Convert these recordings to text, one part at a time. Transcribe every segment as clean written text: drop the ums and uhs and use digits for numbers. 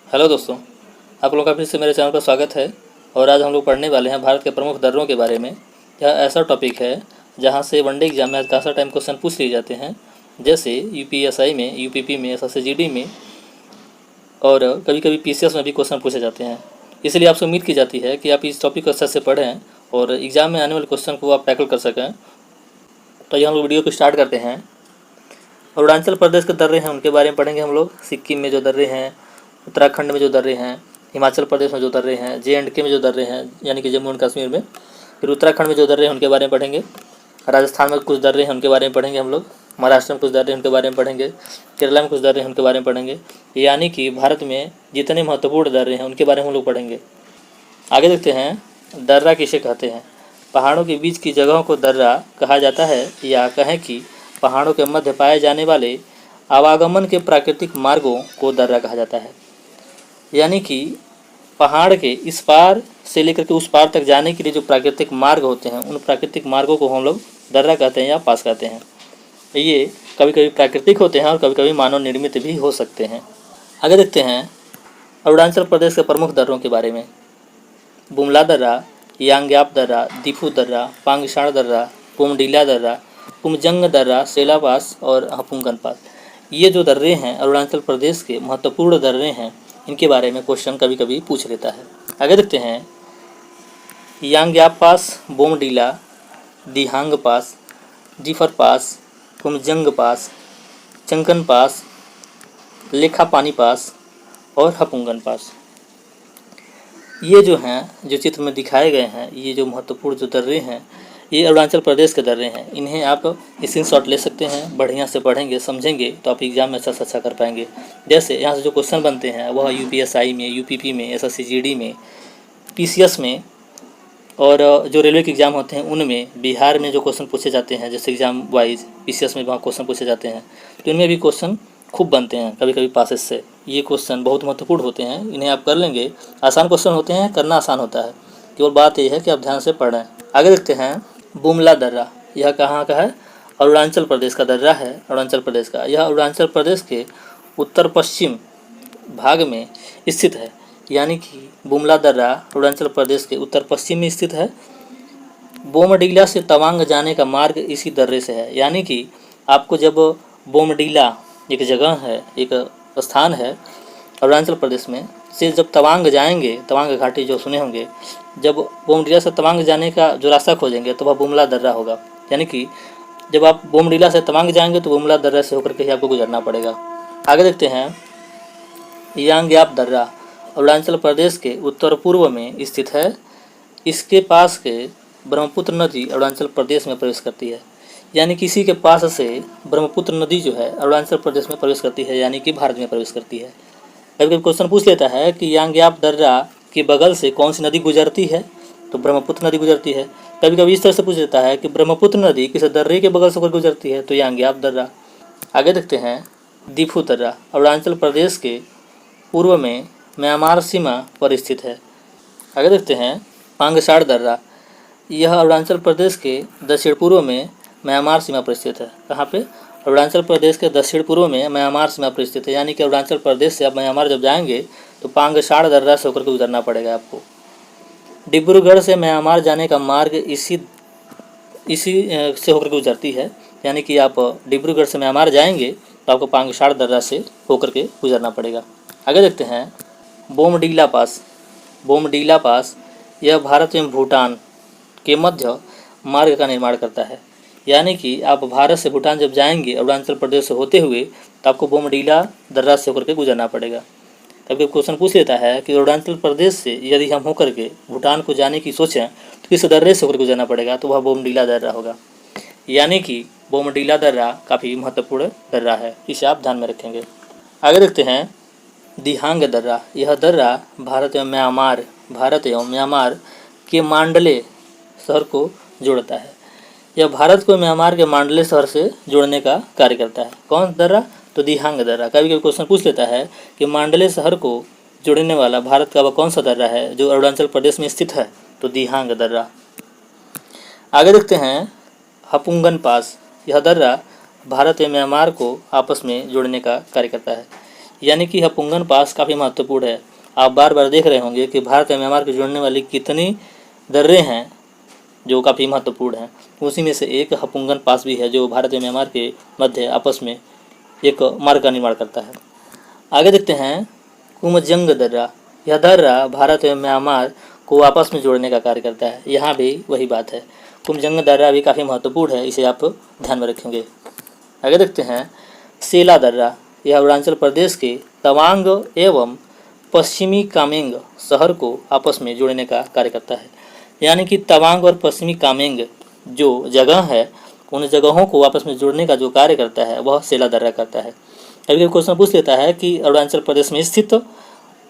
Hello दोस्तों, आप लोगों का फिर से मेरे चैनल पर स्वागत है। और आज हम लोग पढ़ने वाले हैं भारत के प्रमुख दर्रों के बारे में। यह ऐसा टॉपिक है जहां से वनडे एग्जाम में खासा टाइम क्वेश्चन पूछ लिए जाते हैं, जैसे यूपीएसआई में, यूपीपी में, एसएससी में और कभी कभी पीसीएस में भी क्वेश्चन पूछे जाते हैं। इसलिए आपसे उम्मीद की जाती है कि आप इस टॉपिक को अच्छे से पढ़ें और एग्ज़ाम में आने वाले क्वेश्चन को आप टैकल कर सकें। तो ये हम लोग वीडियो को स्टार्ट करते हैं। अरुणाचल प्रदेश के दर्रे हैं, उनके बारे में पढ़ेंगे हम लोग। सिक्किम में जो दर्रे हैं, उत्तराखंड में जो दर्रे हैं, हिमाचल प्रदेश में जो दर्रे हैं, JNK में जो दर्रे हैं यानी कि जम्मू एंड कश्मीर में, फिर उत्तराखंड में जो दर्रे हैं उनके बारे में पढ़ेंगे। राजस्थान में कुछ दर्रे हैं उनके बारे में पढ़ेंगे हम लोग। महाराष्ट्र में कुछ दर्रे हैं उनके बारे में पढ़ेंगे। केरला में कुछ दर्रे हैं उनके बारे में पढ़ेंगे। यानी कि भारत में जितने महत्वपूर्ण दर्रे हैं उनके बारे में हम लोग पढ़ेंगे। आगे देखते हैं, दर्रा किसे कहते हैं। पहाड़ों के बीच की जगहों को दर्रा कहा जाता है, या कहें कि पहाड़ों के मध्य पाए जाने वाले आवागमन के प्राकृतिक मार्गों को दर्रा कहा जाता है। यानी कि पहाड़ के इस पार से लेकर के उस पार तक जाने के लिए जो प्राकृतिक मार्ग होते हैं, उन प्राकृतिक मार्गों को हम लोग दर्रा कहते हैं या पास कहते हैं। ये कभी कभी प्राकृतिक होते हैं और कभी कभी मानव निर्मित भी हो सकते हैं। आगे देखते हैं अरुणाचल प्रदेश के प्रमुख दर्रों के बारे में। बुमला दर्रा, यांग्याप दर्रा, दिफू दर्रा, पांगशाण दर्रा, पुमडीला दर्रा, पुमजंग दर्रा, सेला पास और हपुंगन पास। ये जो दर्रे हैं अरुणाचल प्रदेश के महत्वपूर्ण दर्रे हैं, इनके बारे में क्वेश्चन कभी कभी पूछ लेता है। आगे देखते हैं, यांग्याप पास, बोमडीला, दिहांग पास, डिफर पास, पुमजंग पास, चंकन पास, लेखा पानी पास और हपुंगन पास। ये जो हैं, जो चित्र में दिखाए गए हैं, ये जो महत्वपूर्ण जो दर्रे हैं, ये अरुणाचल प्रदेश के दर्रे हैं। इन्हें आप स्क्रीनशॉट ले सकते हैं। बढ़िया से पढ़ेंगे, समझेंगे तो आप एग्जाम में अच्छा से अच्छा कर पाएंगे। जैसे यहाँ से जो क्वेश्चन बनते हैं वह यूपीएसआई में, यूपीपी में, एसएससी में, पीसीएस में और जो रेलवे के एग्ज़ाम होते हैं उनमें, बिहार में जो क्वेश्चन पूछे जाते हैं, जैसे एग्ज़ाम वाइज पीसीएस में वहाँ क्वेश्चन पूछे जाते हैं, तो इनमें भी क्वेश्चन खूब बनते हैं कभी कभी पासेस से। ये क्वेश्चन बहुत महत्वपूर्ण होते हैं, इन्हें आप कर लेंगे। आसान क्वेश्चन होते हैं, करना आसान होता है, केवल बात यह है कि आप ध्यान से पढ़ें। आगे देखते हैं, बुमला दर्रा, यह कहाँ का है? अरुणाचल प्रदेश का दर्रा है। अरुणाचल प्रदेश का, यह अरुणाचल प्रदेश के उत्तर पश्चिम भाग में स्थित है। यानी कि बुमला दर्रा अरुणाचल प्रदेश के उत्तर पश्चिम में स्थित है। बोमडीला से तवांग जाने का मार्ग इसी दर्रे से है। यानी कि आपको जब बोमडीला एक जगह है, एक स्थान है अरुणाचल प्रदेश में, से जब तवांग जाएंगे, तवांग घाटी जो सुने होंगे, जब बोमडीला से तवांग जाने का जो रास्ता खोजेंगे तो वह बुमला दर्रा होगा। यानी कि जब आप बोमडीला से तवांग जाएंगे तो बुमला दर्रा से होकर के ही आपको गुजरना पड़ेगा। आगे देखते हैं, यांग्याप दर्रा अरुणाचल प्रदेश के उत्तर पूर्व में स्थित है। इसके पास के ब्रह्मपुत्र नदी अरुणाचल प्रदेश में प्रवेश करती है। यानी किसी के पास से ब्रह्मपुत्र नदी जो है अरुणाचल प्रदेश में प्रवेश करती है, यानी कि भारत में प्रवेश करती है। कभी कभी क्वेश्चन पूछ लेता है कि यांग्याप दर्रा के बगल से कौन सी नदी गुजरती है, तो ब्रह्मपुत्र नदी गुजरती है। कभी कभी इस तरह से पूछ लेता है कि ब्रह्मपुत्र नदी किस दर्रे के बगल से होकर गुजरती है, तो यांग्याप दर्रा। आगे देखते हैं, दिफू दर्रा अरुणाचल प्रदेश के पूर्व में म्यांमार सीमा पर स्थित है। आगे देखते हैं, पांगशाण दर्रा, यह अरुणाचल प्रदेश के दक्षिण पूर्व में म्यांमार सीमा पर स्थित है। कहाँ पे? अरुणाचल प्रदेश के दक्षिण पूर्व में म्यांमार सीमा पर स्थित है। यानी कि अरुणाचल प्रदेश से आप म्यांमार जब जाएंगे तो पांगशाण दर्रा से होकर के गुजरना पड़ेगा आपको। डिब्रूगढ़ से म्यांमार जाने का मार्ग इसी से होकर के गुजरती है। यानी कि आप डिब्रूगढ़ से म्यांमार जाएंगे तो आपको पांगशाण दर्रा से होकर के गुजरना पड़ेगा। आगे देखते हैं, बोमडीला पास। बोमडीला पास यह भारत एवं भूटान के मध्य मार्ग का निर्माण करता है। यानी कि आप भारत से भूटान जब जाएंगे अरुणाचल प्रदेश से होते हुए तो आपको बोमडीला दर्रा से होकर के गुजरना पड़ेगा। कभी क्वेश्चन पूछ लेता है कि अरुणाचल प्रदेश से यदि हम होकर के भूटान को जाने की सोचें तो किस दर्रे से होकर गुजरना पड़ेगा, तो वह बोमडीला दर्रा होगा। यानी कि बोमडीला दर्रा काफ़ी महत्वपूर्ण दर्रा है, इसे आप ध्यान में रखेंगे। आगे देखते हैं, दिहांग दर्रा, यह दर्रा भारत एवं म्यांमार के मांडले शहर को जोड़ता है। यह भारत को म्यांमार के मांडले शहर से जोड़ने का कार्य करता है। कौन दर्रा? तो दिहांग दर्रा। कभी कभी क्वेश्चन पूछ लेता है कि मांडले शहर को जोड़ने वाला भारत का वह कौन सा दर्रा है जो अरुणाचल प्रदेश में स्थित है, तो दिहांग दर्रा। आगे देखते हैं, हपुंगन पास, यह दर्रा भारत एवं म्यांमार को आपस में जोड़ने का कार्य करता है। यानी कि हपुंगन पास काफ़ी महत्वपूर्ण है। आप बार बार देख रहे होंगे कि भारत और म्यांमार को जोड़ने वाली कितनी दर्रे हैं जो काफ़ी महत्वपूर्ण हैं। उसी में से एक हपुंगन पास भी है जो भारत और म्यांमार के मध्य आपस में एक मार्ग का निर्माण करता है। आगे देखते हैं कुमजंग दर्रा। यह दर्रा भारत और म्यांमार को आपस में जोड़ने का कार्य करता है। यहाँ भी वही बात है, कुमजंग दर्रा भी काफ़ी महत्वपूर्ण है, इसे आप ध्यान में रखेंगे। आगे देखते हैं सेला दर्रा। यह अरुणाचल प्रदेश के तवांग एवं पश्चिमी कामेंग शहर को आपस में जोड़ने का कार्य करता है। यानी कि तवांग और पश्चिमी कामेंग जो जगह है, उन जगहों को आपस में जोड़ने का जो कार्य करता है वह सेला दर्रा करता है। कभी कभी क्वेश्चन पूछ लेता है कि अरुणाचल प्रदेश में स्थित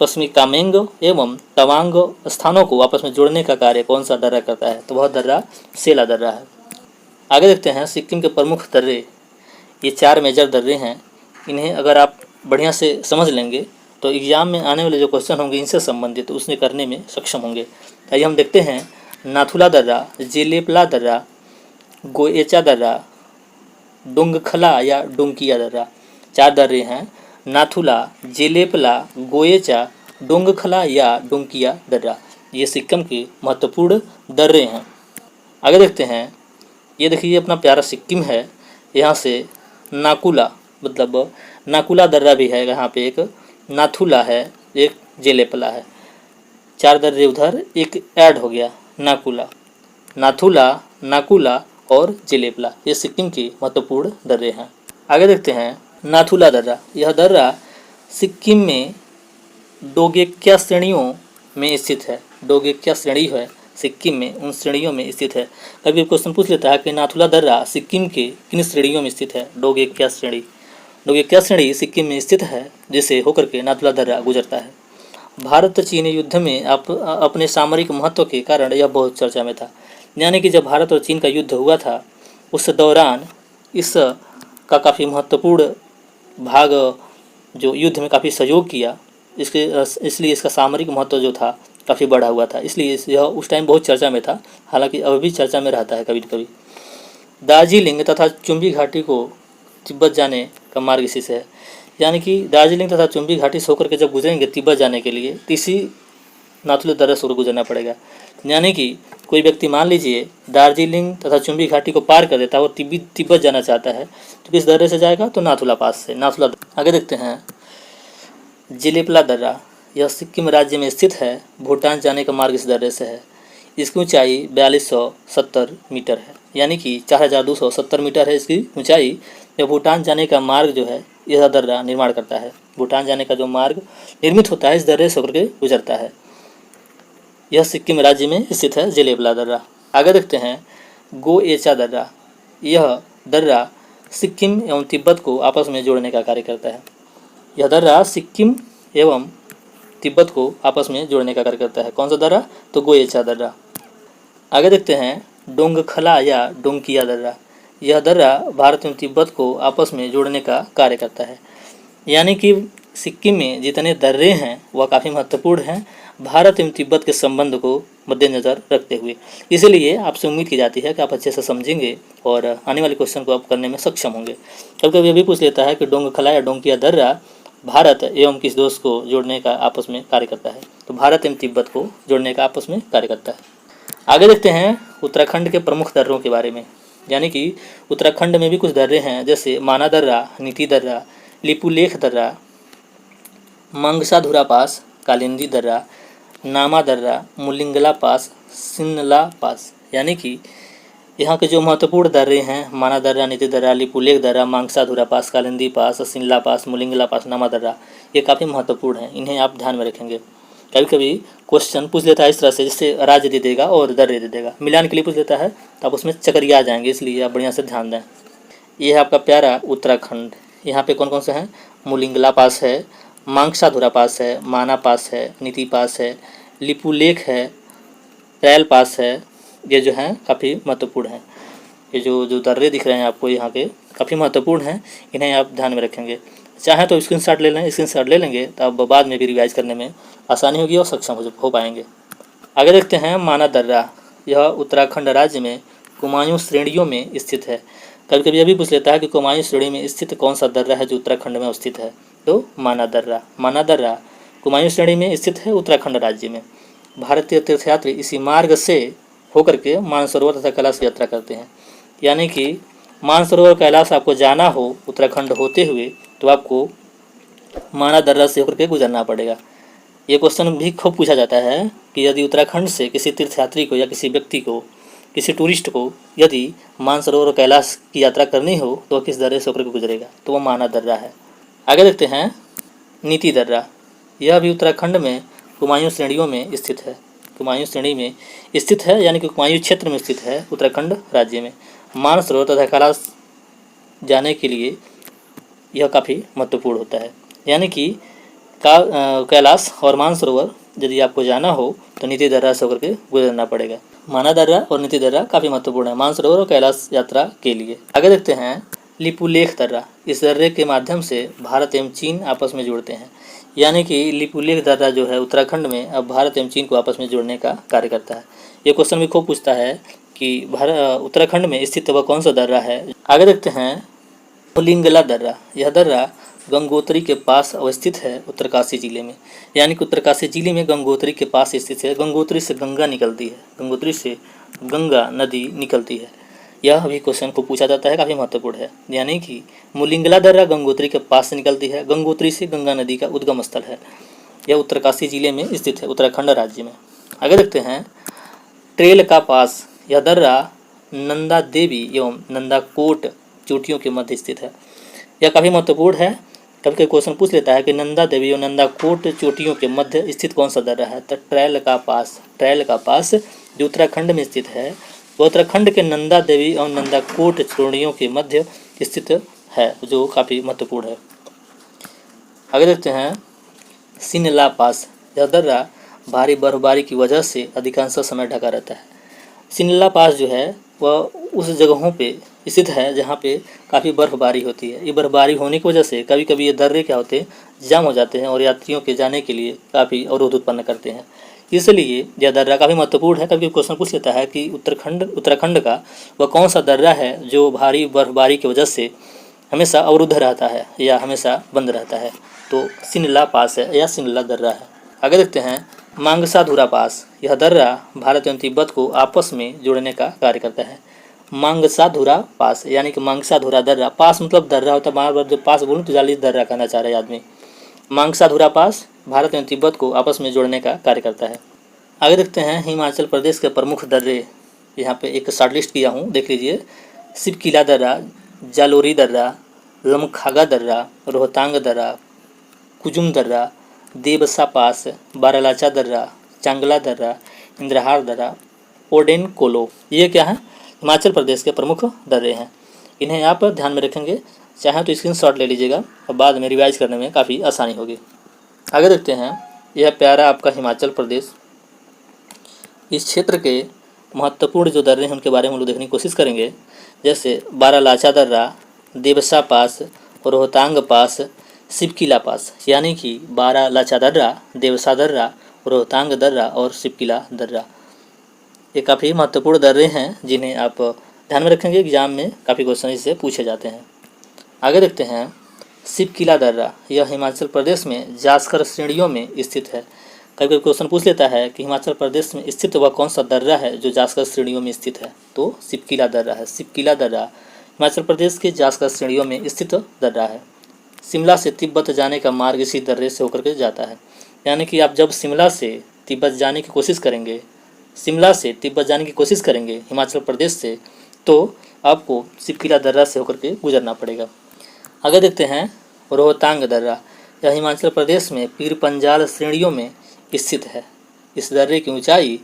पश्चिमी कामेंग एवं तवांग स्थानों को आपस में जोड़ने का कार्य कौन सा दर्रा करता है, तो वह दर्रा सेला दर्रा है। आगे देखते हैं सिक्किम के प्रमुख दर्रे। ये 4 मेजर दर्रे हैं। इन्हें अगर आप बढ़िया से समझ लेंगे तो एग्जाम में आने वाले जो क्वेश्चन होंगे इनसे संबंधित उसने करने में सक्षम होंगे। आइए हम देखते हैं नाथुला दर्रा, जेलेपला दर्रा, गोएचा दर्रा, डुंगखला या डुंकिया दर्रा। 4 दर्रे हैं, नाथुला, जेलेपला, गोएचा, डुंगखला या डुंकिया दर्रा। ये सिक्किम के महत्वपूर्ण दर्रे हैं। आगे देखते हैं, ये देखिए अपना प्यारा सिक्किम है। यहाँ से नाकुला मतलब नाकुला दर्रा भी है, यहाँ पे एक नाथुला है, एक जेलेपला है। 4 दर्रे उधर, एक ऐड हो गया नाकुला, नाथुला, नाकुला और जेलेपला। ये सिक्किम के महत्वपूर्ण दर्रे हैं। आगे देखते हैं नाथुला दर्रा। यह दर्रा सिक्किम में डोगेक्या श्रेणियों में स्थित है। डोगेक्या श्रेणी है सिक्किम में, उन श्रेणियों में स्थित है। कभी क्वेश्चन पूछ लेता है कि नाथुला दर्रा सिक्किम के किन श्रेणियों में स्थित है। डोगेक्या श्रेणी, डोगेक्या श्रेणी सिक्किम में स्थित है, जिसे होकर के नाथुला दर्रा गुजरता है। भारत चीन युद्ध में अपने सामरिक महत्व के कारण यह बहुत चर्चा में था। यानी कि जब भारत और चीन का युद्ध हुआ था उस दौरान इस का काफ़ी महत्वपूर्ण भाग जो युद्ध में काफ़ी सहयोग किया, इसलिए इसका सामरिक महत्व जो था काफ़ी बढ़ा हुआ था, इसलिए यह उस टाइम बहुत चर्चा में था। हालांकि अभी भी चर्चा में रहता है कभी कभी। दार्जिलिंग तथा चुंबी घाटी को तिब्बत जाने का मार्ग इसी से है। यानी कि दार्जिलिंग तथा चुंबी घाटी से होकर के जब गुजरेंगे तिब्बत जाने के लिए, इसी नाथुला दर्रा से गुजरना पड़ेगा। यानी कि कोई व्यक्ति मान लीजिए दार्जिलिंग तथा चुंबी घाटी को पार कर देता है और तिब्बत जाना चाहता है, तो किस दर्रे से जाएगा, तो नाथुला पास से, नाथुला। आगे देखते हैं जेलेपला दर्रा। यह सिक्किम राज्य में स्थित है। भूटान जाने का मार्ग इस दर्रे से है। इसकी ऊंचाई 4270 मीटर है, यानी कि 4270 मीटर है इसकी ऊंचाई। यह भूटान जाने का मार्ग जो है यह दर्रा निर्माण करता है। भूटान जाने का जो मार्ग निर्मित होता है इस दर्रे से होकर के गुजरता है। यह सिक्किम राज्य में स्थित है जेलेपला दर्रा। आगे देखते हैं गोएचा दर्रा। यह दर्रा सिक्किम एवं तिब्बत को आपस में जोड़ने का कार्य करता है। यह दर्रा सिक्किम एवं तिब्बत को आपस में जोड़ने का कार्य करता है। कौन सा दर्रा, तो गोएचा दर्रा। आगे देखते हैं डोंगखला या डोंकिया दर्रा। यह दर्रा भारत एवं तिब्बत को आपस में जोड़ने का कार्य करता है। यानी कि सिक्किम में जितने दर्रे हैं वह काफ़ी महत्वपूर्ण हैं भारत एवं तिब्बत के संबंध को मद्देनज़र रखते हुए। इसलिए आपसे उम्मीद की जाती है कि आप अच्छे से समझेंगे और आने वाले क्वेश्चन को आप करने में सक्षम होंगे। कभी कभी ये भी पूछ लेता है कि डोंगखला या डोंकिया दर्रा भारत एवं किस देश को जोड़ने का आपस में कार्य करता है, तो भारत एवं तिब्बत को जोड़ने का आपस में कार्य करता है। आगे देखते हैं उत्तराखंड के प्रमुख दर्रों के बारे में। यानी कि उत्तराखंड में भी कुछ दर्रे हैं, जैसे माना दर्रा, नीति दर्रा, लिपुलेख दर्रा, मंगसाधुरा पास, कालिंदी दर्रा, नामा दर्रा, मुलिंगला पास, सिन्नला पास। यानी कि यहाँ के जो महत्वपूर्ण दर्रे हैं, माना दर्रा, नीति दर्रा, लिपुलेख दर्रा, मांगसाधुरा पास, कालिंदी पास, सिन्नला पास, मुलिंगला पास, नामा दर्रा, ये काफ़ी महत्वपूर्ण हैं। इन्हें आप ध्यान में रखेंगे। कभी कभी क्वेश्चन पूछ लेता है इस तरह से, जिससे राज्य दे देगा और दर्रे दे देगा, मिलान के लिए पूछ लेता है तो आप उसमें चकरिया आ जाएंगे, इसलिए आप बढ़िया से ध्यान दें। ये है आपका प्यारा उत्तराखंड। यहाँ पे कौन कौन से हैं, मुलिंगला पास है, मांगसाधुरा पास है, माना पास है, नीति पास है, लिपुलेख है, रैल पास है। ये जो हैं काफ़ी महत्वपूर्ण हैं। ये जो दर्रे दिख रहे हैं आपको यहाँ के काफ़ी महत्वपूर्ण हैं, इन्हें आप ध्यान में रखेंगे। चाहें तो स्क्रीनशॉट ले लें, स्क्रीनशॉट ले लेंगे तो आप बाद में भी रिवाइज करने में आसानी होगी और सक्षम हो पाएंगे। आगे देखते हैं माना दर्रा। यह उत्तराखंड राज्य में कुमायूं श्रेणियों में स्थित है। कभी कभी यह भी पूछ लेता है कि कुमायूं श्रेणी में स्थित कौन सा दर्रा है जो उत्तराखंड में स्थित है, तो माना दर्रा। माना दर्रा कुमायूं श्रेणी में स्थित है, उत्तराखंड राज्य में। भारतीय तीर्थयात्री इसी मार्ग से होकर के मानसरोवर तथा कैलाश की यात्रा करते हैं। यानी कि मानसरोवर कैलाश आपको जाना हो उत्तराखंड होते हुए तो आपको माना दर्रा से होकर के गुजरना पड़ेगा। ये क्वेश्चन भी खूब पूछा जाता है कि यदि उत्तराखंड से किसी तीर्थयात्री को या किसी व्यक्ति को, किसी टूरिस्ट को यदि मानसरोवर कैलाश की यात्रा करनी हो तो किस दर्रे से होकर के गुजरेगा, तो वो माना दर्रा है। आगे देखते हैं नीति दर्रा। यह भी उत्तराखंड में कुमायूं श्रेणियों में स्थित है। कुमायूं श्रेणी में स्थित है यानी कि कुमायूं क्षेत्र में स्थित है, उत्तराखंड राज्य में। मानसरोवर तथा कैलाश जाने के लिए यह काफ़ी महत्वपूर्ण होता है। यानी कि कैलाश और मानसरोवर यदि आपको जाना हो तो नीति दर्रा से होकर के गुजरना पड़ेगा। माना दर्रा और नीति दर्रा काफ़ी महत्वपूर्ण है मानसरोवर और कैलाश यात्रा के लिए। आगे देखते हैं लिपुलेख दर्रा। इस दर्रे के माध्यम से भारत एवं चीन आपस में जुड़ते हैं। यानी कि लिपुलेख दर्रा जो है उत्तराखंड में अब भारत एवं चीन को आपस में जोड़ने का कार्य करता है। ये क्वेश्चन भी खूब पूछता है कि उत्तराखंड में स्थित वह कौन सा दर्रा है। आगे देखते हैं मुलिंगला दर्रा। यह दर्रा गंगोत्री के पास अवस्थित है, उत्तरकाशी जिले में। यानी कि उत्तरकाशी जिले में गंगोत्री के पास स्थित है। गंगोत्री से गंगा निकलती है, गंगोत्री से गंगा नदी निकलती है। यह भी क्वेश्चन को पूछा जाता है, काफ़ी महत्वपूर्ण है। यानी कि मुलिंगला दर्रा गंगोत्री के पास से निकलती है, गंगोत्री से गंगा नदी का उद्गम स्थल है। यह उत्तरकाशी जिले में स्थित है, उत्तराखंड राज्य में। आगे देखते हैं ट्रेल का पास। यह दर्रा नंदा देवी एवं नंदाकोट चोटियों के मध्य स्थित है। यह काफ़ी महत्वपूर्ण है। कभी कभी क्वेश्चन पूछ लेता है कि नंदा देवी और नंदाकोट चोटियों के मध्य स्थित कौन सा दर्रा है, तो ट्रेल का पास। ट्रेल का पास जो उत्तराखंड में स्थित है वो उत्तराखंड के नंदा देवी और नंदाकोट चोटियों के मध्य स्थित है, जो काफ़ी महत्वपूर्ण है। आगे देखते हैं सिनला पास। यह दर्रा भारी बर्फबारी की वजह से अधिकांश समय ढका रहता है। सिनला पास जो है वह उस जगहों पे स्थित है जहाँ पे काफ़ी बर्फबारी होती है। ये बर्फबारी होने की वजह से कभी कभी ये दर्रे क्या होते हैं, जाम हो जाते हैं और यात्रियों के जाने के लिए काफ़ी अवरोध उत्पन्न करते हैं। इसलिए यह दर्रा काफ़ी महत्वपूर्ण है। कभी क्वेश्चन पूछ लेता है कि उत्तराखंड का वह कौन सा दर्रा है जो भारी बर्फबारी की वजह से हमेशा अवरुद्ध रहता है या हमेशा बंद रहता है, तो सिनला पास है या सिनला दर्रा है। आगे देखते हैं मांगसाधुरा पास। यह दर्रा भारत एवं तिब्बत को आपस में जोड़ने का कार्य करता है। मांगसाधुरा पास यानी कि मांगसाधुरा दर्रा। पास मतलब दर्रा होता है, बार बार जब पास बोलूँ तो जाली दर्रा कहना चाह रहा है आदमी। मांगसाधुरा पास भारत एवं तिब्बत को आपस में जोड़ने का कार्य करता है। आगे देखते हैं हिमाचल प्रदेश के प्रमुख दर्रे। यहाँ पे एक शॉर्ट लिस्ट किया हूँ, देख लीजिए। शिवकिला दर्रा, जालोरी दर्रा, लमखागा दर्रा, रोहतांग दर्रा, कुजुम दर्रा, देवसा पास, बारालाचा दर्रा, चांगला दर्रा, इंद्रहार दर्रा, ओडेन कोलो। ये क्या है, हिमाचल प्रदेश के प्रमुख दर्रे हैं। इन्हें आप ध्यान में रखेंगे, चाहें तो स्क्रीनशॉट ले लीजिएगा और बाद में रिवाइज करने में काफ़ी आसानी होगी। आगे देखते हैं यह प्यारा आपका हिमाचल प्रदेश। इस क्षेत्र के महत्वपूर्ण जो दर्रे हैं उनके बारे में हम लोग देखने की कोशिश करेंगे, जैसे बारालाचा दर्रा, देवसा पास, रोहतांग पास, शिवकिला पास। यानी कि बारालाचा दर्रा, देवसा दर्रा, रोहतांग दर्रा और शिवकिला दर्रा। ये काफ़ी महत्वपूर्ण दर्रे हैं जिन्हें आप ध्यान में रखेंगे, एग्जाम में काफ़ी क्वेश्चन इससे पूछे जाते हैं। आगे देखते हैं शिवकिला दर्रा। यह हिमाचल प्रदेश में जासकर श्रेणियों में स्थित है। कभी कभी क्वेश्चन पूछ लेता है कि हिमाचल प्रदेश में स्थित वह कौन सा दर्रा है जो जासकर श्रेणियों में स्थित है, तो शिवकिला दर्रा है। शिवकिला दर्रा हिमाचल प्रदेश के जासकर श्रेणियों में स्थित दर्रा है। शिमला से तिब्बत जाने का मार्ग इसी दर्रे से होकर के जाता है। यानी कि आप जब शिमला से तिब्बत जाने की कोशिश करेंगे, शिमला से तिब्बत जाने की कोशिश करेंगे हिमाचल प्रदेश से, तो आपको शिवकिला दर्रा से होकर के गुजरना पड़ेगा। आगे देखते हैं रोहतांग दर्रा। यह हिमाचल प्रदेश में पीर पंजाल श्रेणियों में स्थित है। इस दर्रे की ऊंचाई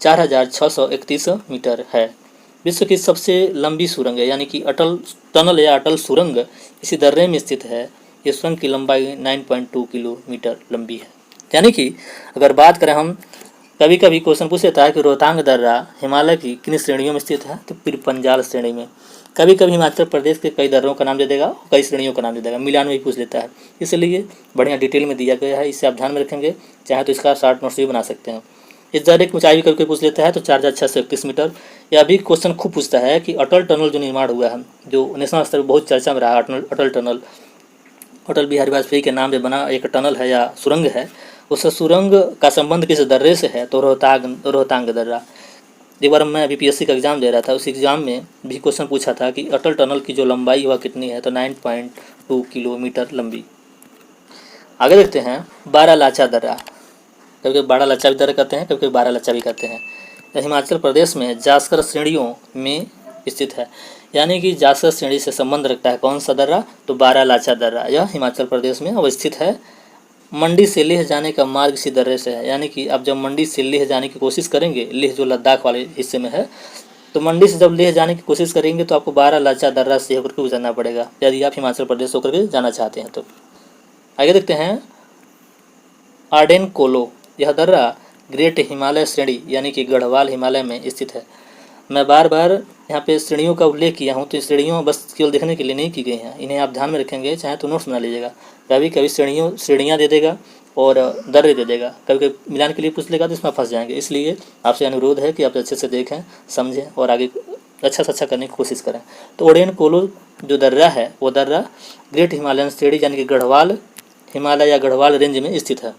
4631 मीटर है। विश्व की सबसे लंबी सुरंग है, यानी कि अटल टनल या अटल सुरंग इसी दर्रे में स्थित है। ये सुरंग की लंबाई 9.2 किलोमीटर लंबी है। यानी कि अगर बात करें हम, कभी कभी क्वेश्चन पूछ लेता है कि रोहतांग दर्रा हिमालय की किन श्रेणियों में स्थित है, तो पीर पंजाल श्रेणी में। कभी कभी हिमाचल प्रदेश के कई दर्रों का नाम दे देगा, कई श्रेणियों का नाम दे देगा, मिलान में भी पूछ लेता है। इसलिए बढ़िया डिटेल में दिया गया है, इसे आप ध्यान में रखेंगे, चाहे तो इसका शॉर्ट नोट्स भी बना सकते हैं। इस दर्रे की ऊंचाई भी कभी पूछ लेता है तो 4631 मीटर। यह भी क्वेश्चन खूब पूछता है कि अटल टनल जो निर्माण हुआ है, जो नेशनल स्तर पर बहुत चर्चा में रहा, अटल टनल, अटल बिहारी वाजपेयी के नाम पे बना एक टनल है या सुरंग है, उस सुरंग का संबंध किस दर्रे से है? तो रोहतांग दर्रा। एक बार मैं बीपीएससी का एग्ज़ाम दे रहा था, उस एग्ज़ाम में भी क्वेश्चन पूछा था कि अटल टनल की जो लंबाई वह कितनी है, तो 9.2 किलोमीटर लंबी। आगे देखते हैं बारालाचा दर्रा। कभी बारालाचा भी दर्रा कहते हैं, कभी बारालाचा भी कहते हैं। यह हिमाचल प्रदेश में जासकर श्रेणियों में स्थित है, यानी कि जासकर श्रेणी से संबंध रखता है कौन सा दर्रा? तो बारालाचा दर्रा। यह हिमाचल प्रदेश में अवस्थित है। मंडी से लेह जाने का मार्ग इसी दर्रे से है, यानी कि आप जब मंडी से लेह जाने की कोशिश करेंगे, लेह जो लद्दाख वाले हिस्से में है, तो मंडी से जब लेह जाने की कोशिश करेंगे तो आपको बारालाचा दर्रा से होकर के गुजरना पड़ेगा, यदि आप हिमाचल प्रदेश होकर के जाना चाहते हैं तो। आगे देखते हैं आर्डेन कोलो। यह दर्रा ग्रेट हिमालय श्रेणी यानी कि गढ़वाल हिमालय में स्थित है। मैं बार बार यहाँ पे श्रेणियों का उल्लेख किया हूँ, तो श्रेणियों बस केवल देखने के लिए नहीं की गई हैं, इन्हें आप ध्यान में रखेंगे, चाहे तो नोट्स बना लीजिएगा। कभी कभी श्रेणियाँ दे देगा और दर्रे दे देगा, कभी कभी मिलान के लिए पूछ लेगा तो इसमें फंस जाएंगे। इसलिए आपसे अनुरोध है कि आप अच्छे से देखें, समझें और आगे अच्छा से अच्छा करने की कोशिश करें। तो ओडेन कोलो जो दर्रा है वो दर्रा ग्रेट हिमालयन श्रेणी यानी कि गढ़वाल हिमालय या गढ़वाल रेंज में स्थित है।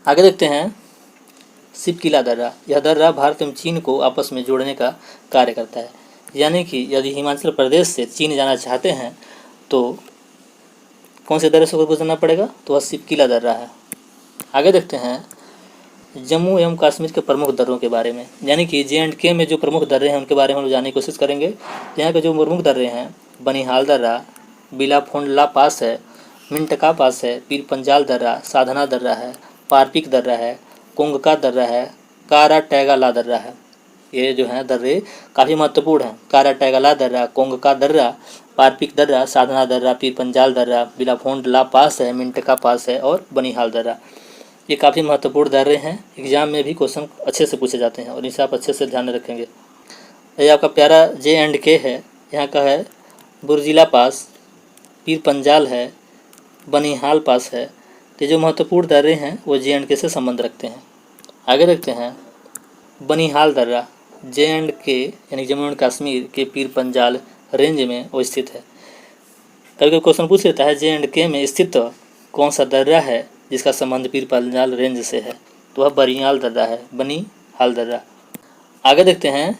आगे देखते हैं शिवकिला दर्रा। यह दर्रा भारत एवं चीन को आपस में जोड़ने का कार्य करता है, यानी कि यदि हिमाचल प्रदेश से चीन जाना चाहते हैं तो कौन से दर्रे से गुजरना पड़ेगा? तो वह शिवकिला दर्रा है। आगे देखते हैं जम्मू एवं कश्मीर के प्रमुख दर्रों के बारे में, यानी कि JNK में जो प्रमुख दर्रे हैं उनके बारे में हम जानने की कोशिश करेंगे। यहाँ के जो प्रमुख दर्रे हैं, बनिहाल दर्रा, बिलाफोंडला पास है, मिंटका पास है, पीर पंजाल दर्रा, साधना दर्रा है, पारपिक दर्रा है, कोंगका दर्रा है, कारा टैगाला दर्रा है। ये जो है दर्रे काफ़ी महत्वपूर्ण हैं। कारा टैगाला दर्रा, कोंगका दर्रा, पारपिक दर्रा, साधना दर्रा, पीर पंजाल दर्रा, बिलाफोंडला पास है, मिंटका पास है और बनिहाल दर्रा। ये काफ़ी महत्वपूर्ण दर्रे हैं, एग्जाम में भी क्वेश्चन अच्छे से पूछे जाते हैं और इसे आप अच्छे से ध्यान में रखेंगे। ये आपका प्यारा JNK है, यहाँ का है बुर्जिला पास, पीर पंजाल है, बनिहाल पास है। तो जो महत्वपूर्ण दर्रे हैं वो JNK से संबंध रखते हैं। आगे देखते हैं बनिहाल दर्रा, JNK यानी जम्मू एंड कश्मीर के पीर पंजाल रेंज में वो स्थित है। कभी क्वेश्चन पूछ लेता है JNK में स्थित कौन सा दर्रा है जिसका संबंध पीर पंजाल रेंज से है, तो वह बनिहाल दर्रा है, बनिहाल दर्रा। आगे देखते हैं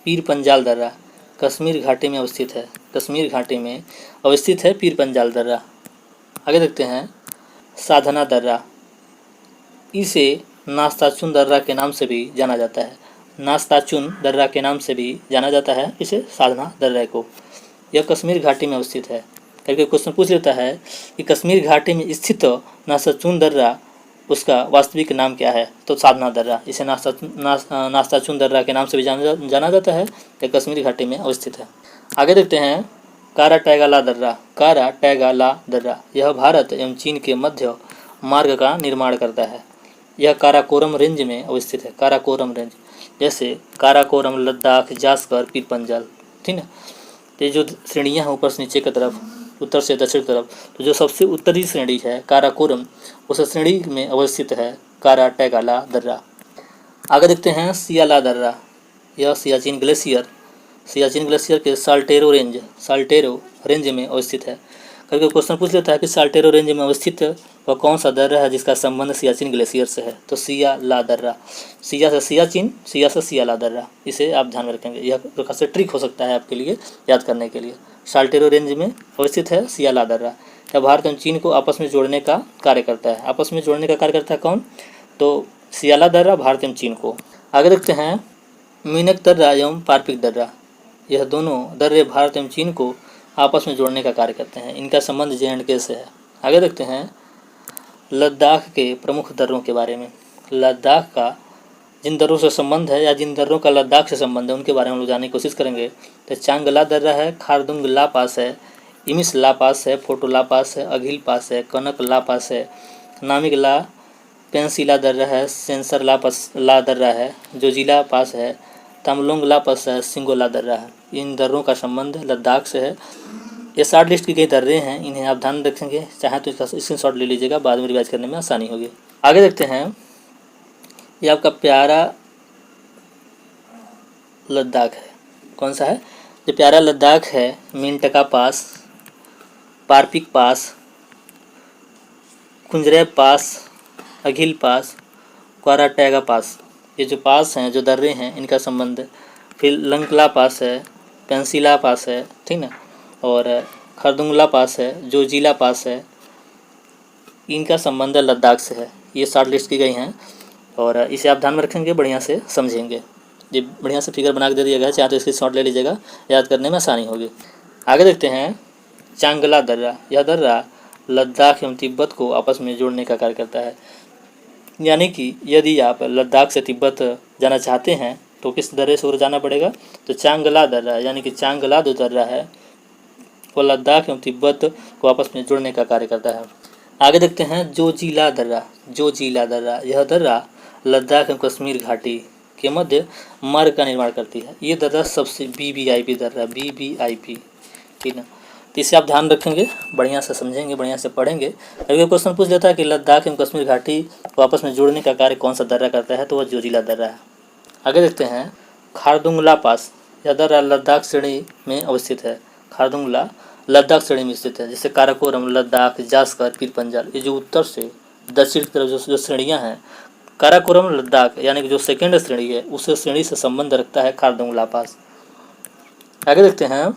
पीर पंजाल दर्रा, कश्मीर घाटी में अवस्थित है, कश्मीर घाटी में अवस्थित है पीर पंजाल दर्रा। आगे देखते हैं साधना दर्रा, इसे नास्ताचुन दर्रा के नाम से भी जाना जाता है, नास्ताचुन दर्रा के नाम से भी जाना जाता है इसे साधना दर्रा को। यह कश्मीर घाटी में अवस्थित है। कभी क्वेश्चन पूछ लेता है कि कश्मीर घाटी में स्थित नास्ताचुन दर्रा उसका वास्तविक नाम क्या है, तो साधना दर्रा, इसे नास्ताचुन दर्रा के नाम से भी जाना जाता है। यह कश्मीर घाटी में अवस्थित है। आगे देखते हैं कारा टैगाला दर्रा, कारा टैगाला दर्रा, यह भारत एवं चीन के मध्य मार्ग का निर्माण करता है। यह काराकोरम रेंज में अवस्थित है, काराकोरम रेंज, जैसे काराकोरम, लद्दाख, जासकर, पीर पंजाल, ठीक है। तो ये जो श्रेणियाँ हैं ऊपर से नीचे की तरफ, उत्तर से दक्षिण तरफ, तो जो सबसे उत्तरी श्रेणी है काराकोरम, उस श्रेणी में अवस्थित है कारा टैगाला दर्रा। आगे देखते हैं सियाला दर्रा, यह सियाचिन ग्लेशियर के साल्टेरो रेंज में अवस्थित है। कभी क्वेश्चन पूछ लेता है कि साल्टेरो रेंज में अवस्थित वह कौन सा दर्रा है जिसका संबंध सियाचिन ग्लेशियर से है, तो सियाला दर्रा, सिया से सियाचिन, सिया से सियाला दर्रा, इसे आप ध्यान में रखेंगे। यह प्रकार से ट्रिक हो सकता है आपके लिए याद करने के लिए। साल्टेरो रेंज में अवस्थित है सियाला दर्रा। यह भारत एवं चीन को आपस में जोड़ने का कार्य करता है। आपस में जोड़ने का कार्य करता है कौन? तो सियाला दर्रा भारत एवं चीन को। आगे देखते हैं मीनक दर्रा एवं पारपिक दर्रा, यह दोनों दर्रे भारत एवं चीन को आपस में जोड़ने का कार्य करते हैं। इनका संबंध JNK से है। आगे देखते हैं लद्दाख के प्रमुख दर्रों के बारे में। लद्दाख का जिन दर्रों से संबंध है या जिन दर्रों का लद्दाख से संबंध है उनके बारे में हम लोग जानने की कोशिश करेंगे। तो चांगला दर्रा है, खारदुंग ला पास है, इमिस ला पास है, फोटो ला पास है, अघिल पास है, कनक ला पास है, नामिक ला, पेंसिला दर्रा है, सेंसर ला दर्रा है, जोजिला पास है, तमलोंग ला पास है, सिंगोला दर्रा है। इन दर्रों का संबंध लद्दाख से है। ये 60 लिस्ट की गई दर्रे हैं, इन्हें आप ध्यान रखेंगे, चाहे तो इसका स्क्रीनशॉट ले लीजिएगा, बाद में रिवाइज करने में आसानी होगी। आगे देखते हैं ये आपका प्यारा लद्दाख है, कौन सा है? जो प्यारा लद्दाख है, मिनटका पास, पारपिक पास, कुंजरे पास, अघिल पास, क्वाराटैगा पास, ये जो पास हैं, जो दर्रे हैं, इनका संबंध है। फिर लंकला पास है, पेंसिला पास है, ठीक ना, और खरदुंगला पास है, जोजिला पास है, इनका संबंध लद्दाख से है। ये 60 लिस्ट की गई हैं और इसे आप ध्यान में रखेंगे, बढ़िया से समझेंगे। ये बढ़िया से फिगर बना के दे दिया गया है, चाहे तो इसकी शॉट ले लीजिएगा, याद करने में आसानी होगी। आगे देखते हैं चांगला दर्रा। यह दर्रा लद्दाख एवं तिब्बत को आपस में जोड़ने का कार्य करता है। यानी कि यदि आप लद्दाख से तिब्बत जाना चाहते हैं तो किस दर्रे से होकर जाना पड़ेगा, तो चांगला दर्रा, यानी कि चांगला जो दर्रा है वो लद्दाख एवं तिब्बत को आपस में जोड़ने का कार्य करता है। आगे देखते हैं जोजिला दर्रा। जोजिला दर्रा, यह दर्रा लद्दाख एवं कश्मीर घाटी के मध्य मार्ग का निर्माण करती है। ये दर्रा सबसे वीवीआईपी दर्रा, वीवीआईपी, ठीक ना। तो इसे आप ध्यान रखेंगे, बढ़िया से समझेंगे, बढ़िया से पढ़ेंगे। अगर क्वेश्चन पूछ लेता है कि लद्दाख एवं कश्मीर घाटी को आपस में जोड़ने का कार्य कौन सा दर्रा करता है, तो वह जोजिला दर्रा है। आगे देखते हैं खारदुंगला पास। यह दर्रा लद्दाख श्रेणी में अवस्थित है। खारदुंगला लद्दाख श्रेणी में स्थित है। जैसे काराकोरम, लद्दाख, जास्कर, पीर पंजाल, ये जो उत्तर से दक्षिण की तरफ जो श्रेणियाँ हैं, काराकोरम लद्दाख यानी कि जो सेकेंड श्रेणी है, उस श्रेणी से संबंध रखता है खारदुंगला पास। आगे देखते हैं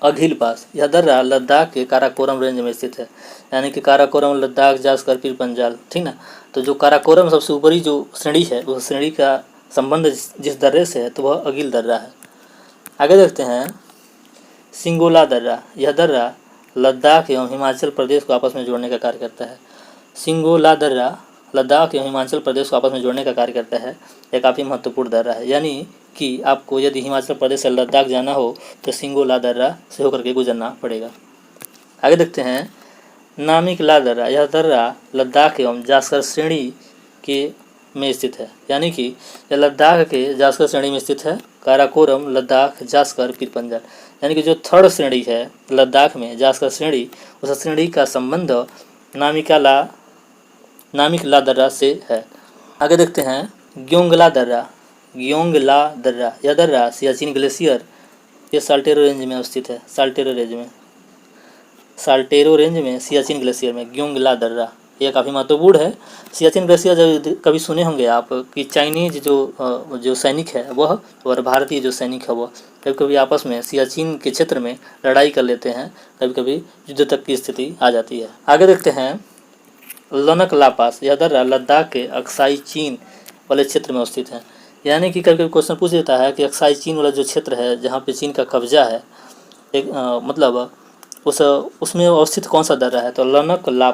अघिल पास। यह दर्रा लद्दाख के काराकोरम रेंज में स्थित है। यानी कि काराकोरम, लद्दाख, जास्कर, पीर पंजाल, ठीक ना। तो जो काराकोरम सबसे ऊपरी जो श्रेणी है, उस श्रेणी का संबंध जिस दर्रे से है, तो वह अघिल दर्रा है। आगे देखते हैं सिंगोला दर्रा। यह दर्रा लद्दाख एवं हिमाचल प्रदेश को आपस में जोड़ने का कार्य करता है। सिंगोला दर्रा लद्दाख एवं हिमाचल प्रदेश को आपस में जोड़ने का कार्य करता है। यह काफ़ी महत्वपूर्ण दर्रा है। यानी कि आपको यदि हिमाचल प्रदेश से लद्दाख जाना हो तो सिंगोला दर्रा से होकर के गुजरना पड़ेगा। आगे देखते हैं नामिकला दर्रा। यह दर्रा लद्दाख एवं जास्कर श्रेणी के में स्थित है। यानी कि यह लद्दाख के जास्कर श्रेणी में स्थित है। काराकोरम, लद्दाख, जास्कर, पीर पंजाल, यानी कि जो थर्ड श्रेणी है लद्दाख में, जास्कर श्रेणी, उस श्रेणी का संबंध नामिकला दर्रा से है। आगे देखते हैं ग्योंगला दर्रा। ग्योंगला दर्रा, यह दर्रा सियाचिन ग्लेशियर ये साल्टेरो रेंज में स्थित है। साल्टेरो रेंज में सियाचिन ग्लेशियर में ग्योंगला दर्रा, यह काफ़ी महत्वपूर्ण है। सियाचिन ग्लेशियर जब कभी सुने होंगे आप कि चाइनीज जो सैनिक है वह और भारतीय जो सैनिक है वह कभी कभी आपस में सियाचिन के क्षेत्र में लड़ाई कर लेते हैं, कभी कभी युद्ध तक की स्थिति आ जाती है। आगे देखते हैं लनकला पास। यह दर्रा लद्दाख के अक्साई चीन वाले क्षेत्र में स्थित है। यानी कि कभी कभी क्वेश्चन पूछ देता है कि अक्साई चीन वाला जो क्षेत्र है जहाँ पे चीन का कब्जा है, एक मतलब उसमें अवस्थित कौन सा दर्रा है, तो लनकला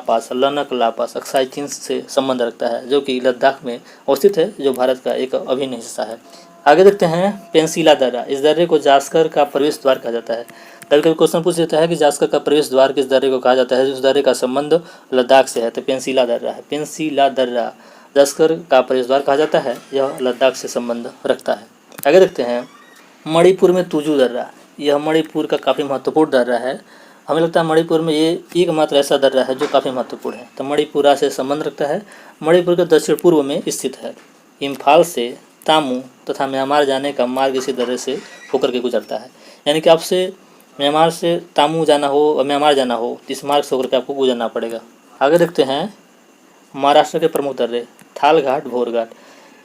पास अक्साई चीन से संबंध रखता है, जो कि लद्दाख में अवस्थित है, जो भारत का एक अभिन्न हिस्सा है। आगे देखते हैं पेंसिला दर्रा। इस दर्रे को जास्कर का प्रवेश द्वार कहा जाता है। कभी कभी क्वेश्चन पूछ देता है कि जास्कर का प्रवेश द्वार किस दर्रे को कहा जाता है, उस दर्रे का संबंध लद्दाख से है, तो पेंसिला दर्रा है। पेंसिला दर्रा जास्कर का प्रवेश द्वार कहा जाता है, यह लद्दाख से संबंध रखता है। आगे देखते हैं मणिपुर में तुजू दर्रा। यह मणिपुर का काफ़ी महत्वपूर्ण दर्रा है। हमें लगता है मणिपुर में ये एकमात्र ऐसा दर्रा है जो काफ़ी महत्वपूर्ण है, तो मणिपुरा से संबंध रखता है। मणिपुर के दक्षिण पूर्व में स्थित है। इम्फाल से तामू तथा म्यांमार जाने का मार्ग इसी दर्रे से होकर के गुजरता है। यानी कि आपसे म्यांमार से तामू जाना हो और म्यांमार जाना हो, इस मार्ग से होकर के आपको गुजरना पड़ेगा। आगे देखते हैं महाराष्ट्र के प्रमुख दर्रे। थालघाट, भोरघाट।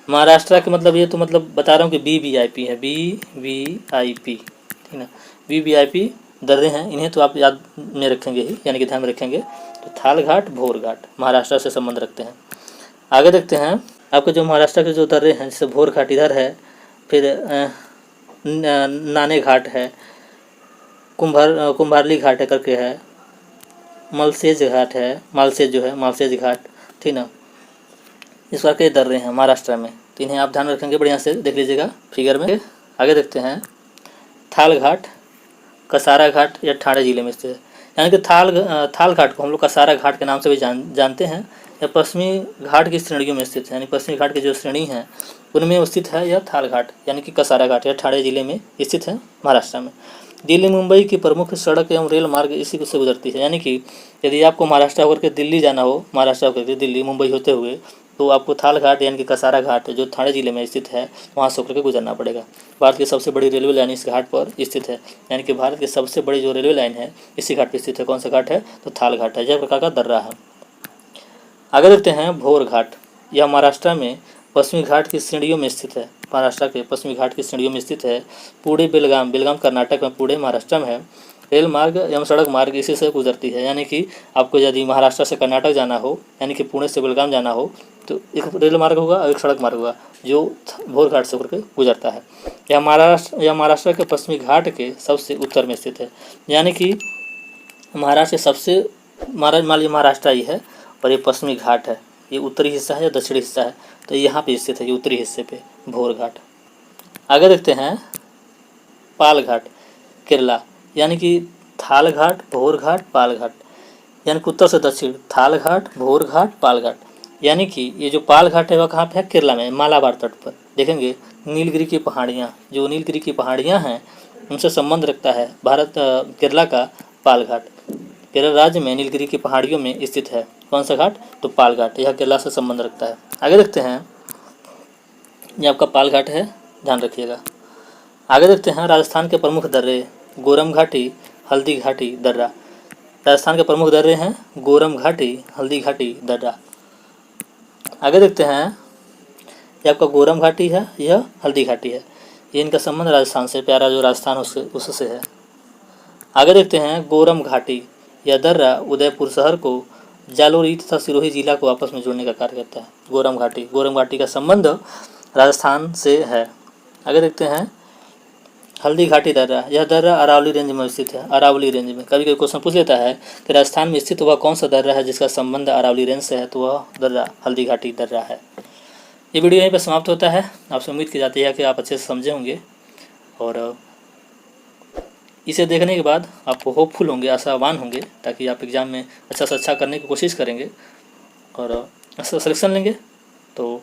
महाराष्ट्र के मतलब ये तो मतलब बता रहा हूँ कि वीवीआईपी है, वीवीआईपी, ठीक ना। वीवीआईपी दर्रे हैं, इन्हें तो आप याद में रखेंगे ही, यानी कि ध्यान में रखेंगे। तो थालघाट, भोरघाट महाराष्ट्र से संबंध रखते हैं। आगे देखते हैं आपके जो महाराष्ट्र के जो दर्रे हैं, जैसे भोरघाट इधर है, फिर नाने घाट है, कुंभारली घाट है करके है, मलसेज घाट है, मालसेज घाट, ठीक ना। इस बार के दर्रे हैं महाराष्ट्र में, तो इन्हें आप ध्यान रखेंगे, बढ़िया से देख लीजिएगा फिगर में। आगे देखते हैं थालघाट, कसारा घाट, या ठाणे जिले में स्थित है। यानी कि थाल घाट को हम लोग कसारा घाट के नाम से भी जानते हैं। यह पश्चिमी घाट की श्रेणियों में स्थित है, यानी पश्चिमी घाट की जो श्रेणी है उनमें स्थित है यह थाल घाट, यानी कि कसारा घाट, यह ठाणे जिले में स्थित है महाराष्ट्र में। दिल्ली मुंबई की प्रमुख सड़क एवं रेल मार्ग इसी से गुजरती है। यानी कि यदि आपको महाराष्ट्र होकर के दिल्ली जाना हो, महाराष्ट्र होकर के दिल्ली मुंबई होते हुए, तो आपको थाल घाट यानी कि कसारा घाट जो ठाणे जिले में स्थित है वहाँ से होकर के गुजरना पड़ेगा। भारत की सबसे बड़ी रेलवे लाइन इस घाट पर स्थित है। यानी कि भारत की सबसे बड़ी जो रेलवे लाइन है इसी घाट पर स्थित है। कौन सा घाट है, तो थाल घाट है। यह प्रकार का दर्रा है। आगे देखते हैं भोर घाट। यह महाराष्ट्र में पश्चिमी घाट की श्रेणियों में स्थित है। महाराष्ट्र के पश्चिमी घाट की श्रेणियों में स्थित है। पुणे बेलगाम, बेलगाम कर्नाटक में, पुणे महाराष्ट्र में है। रेल मार्ग एवं सड़क मार्ग इसी से गुजरती है। यानी कि आपको यदि महाराष्ट्र से कर्नाटक जाना हो, यानी कि पुणे से बेलगाम जाना हो, तो एक रेल मार्ग होगा और एक सड़क मार्ग होगा जो भोर घाट से होकर गुजरता है। यह महाराष्ट्र के पश्चिमी घाट के सबसे उत्तर में स्थित है। यानी कि महाराष्ट्र के सबसे मान लीजिए महाराष्ट्र ही है और ये पश्चिमी घाट है, ये उत्तरी हिस्सा है या दक्षिणी हिस्सा है, तो यहाँ पे स्थित है, ये उत्तरी हिस्से पे भोर घाट। आगे देखते हैं पाल घाट, केरला। यानी कि थाल घाट, भोर घाट, पाल घाट, यानी कि उत्तर से दक्षिण थाल घाट, भोर घाट, पाल घाट। यानी कि ये जो पाल घाट है वह कहाँ पे है? केरला में, मालाबार तट पर। देखेंगे नीलगिरी की पहाड़ियाँ, जो नीलगिरी की पहाड़ियाँ हैं उनसे संबंध रखता है केरला का पाल घाट। केरल राज्य में नीलगिरी की पहाड़ियों में स्थित है कौन सा घाट? तो पाल घाट। यह केरला से संबंध रखता है। आगे देखते हैं, ये आपका पाल घाट है, ध्यान रखिएगा। आगे देखते हैं राजस्थान के प्रमुख दर्रे, गोरम घाटी, हल्दी घाटी, दर्रा। राजस्थान के प्रमुख दर्रे हैं गोरम घाटी, हल्दी घाटी, दर्रा। आगे देखते हैं, ये आपका गोरम घाटी है, यह हल्दी घाटी है। ये इनका संबंध राजस्थान से, प्यारा जो राजस्थान उससे है। आगे देखते हैं गोरम घाटी, यह दर्रा उदयपुर शहर को जालोरी तथा सिरोही जिला को आपस में जोड़ने का कार्य करता है। गोरम घाटी का संबंध राजस्थान से है। आगे देखते हैं हल्दी घाटी दर्रा, यह दर्रा अरावली रेंज में स्थित है। अरावली रेंज में कभी कभी क्वेश्चन पूछ लेता है कि राजस्थान में स्थित वह कौन सा दर्रा है जिसका संबंध अरावली रेंज से है, तो वह दर्रा हल्दी घाटी दर्रा है। ये वीडियो यहीं पर समाप्त होता है। आपसे उम्मीद की जाती है कि आप अच्छे से समझे होंगे और इसे देखने के बाद आप होपफुल होंगे, आशावान होंगे, ताकि आप एग्ज़ाम में अच्छा से अच्छा करने की कोशिश करेंगे और अच्छा सिलेक्शन लेंगे। तो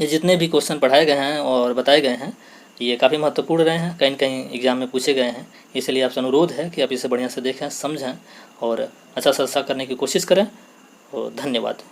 ये जितने भी क्वेश्चन पढ़ाए गए हैं और बताए गए हैं ये काफ़ी महत्वपूर्ण रहे हैं, कहीं न कहीं एग्ज़ाम में पूछे गए हैं। इसलिए आपसे अनुरोध है कि आप इसे बढ़िया से देखें, समझें और अच्छा से अच्छा करने की कोशिश करें। और धन्यवाद।